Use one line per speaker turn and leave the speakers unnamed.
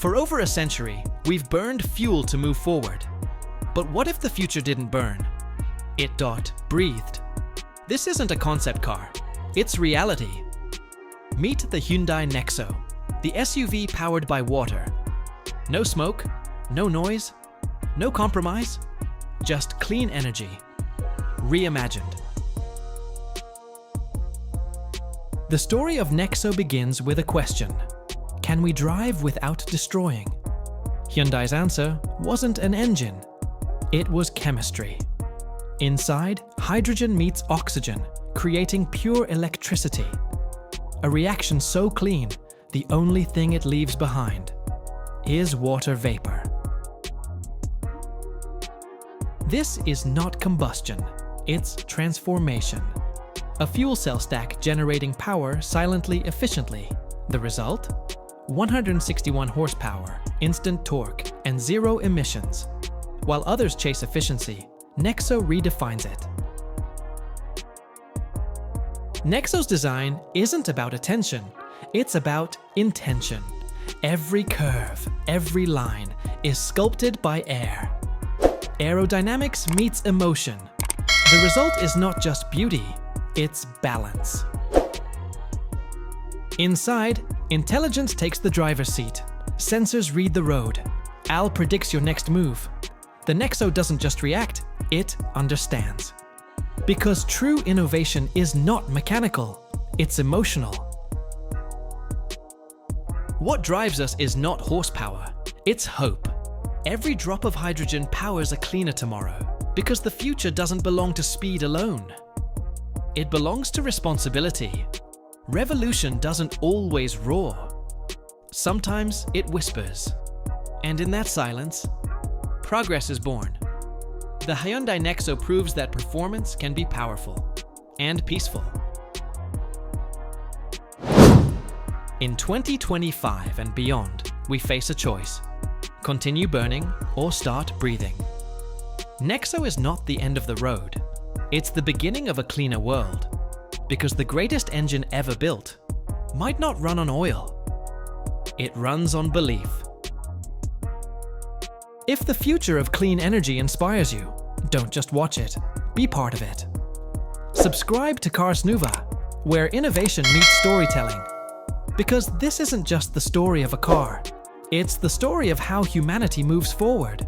For over a century, we've burned fuel to move forward. But what if the future didn't burn? It breathed. This isn't a concept car, it's reality. Meet the Hyundai Nexo, the SUV powered by water. No smoke, no noise, no compromise, just clean energy. Reimagined. The story of Nexo begins with a question. Can we drive without destroying? Hyundai's answer wasn't an engine. It was chemistry. Inside, hydrogen meets oxygen, creating pure electricity. A reaction so clean, the only thing it leaves behind is water vapor. This is not combustion, it's transformation. A fuel cell stack generating power silently, efficiently. The result? 161 horsepower, instant torque, and zero emissions. While others chase efficiency, Nexo redefines it. Nexo's design isn't about attention, it's about intention. Every curve, every line is sculpted by air. Aerodynamics meets emotion. The result is not just beauty, it's balance. Inside, intelligence takes the driver's seat. Sensors read the road. Al predicts your next move. The Nexo doesn't just react, it understands. Because true innovation is not mechanical, it's emotional. What drives us is not horsepower, it's hope. Every drop of hydrogen powers a cleaner tomorrow, because the future doesn't belong to speed alone. It belongs to responsibility. Revolution doesn't always roar. Sometimes it whispers. And in that silence, progress is born. The Hyundai Nexo proves that performance can be powerful and peaceful. In 2025 and beyond, we face a choice. Continue burning or start breathing. Nexo is not the end of the road. It's the beginning of a cleaner world. Because the greatest engine ever built might not run on oil. It runs on belief. If the future of clean energy inspires you, don't just watch it, be part of it. Subscribe to Carsnouva, where innovation meets storytelling. Because this isn't just the story of a car, it's the story of how humanity moves forward.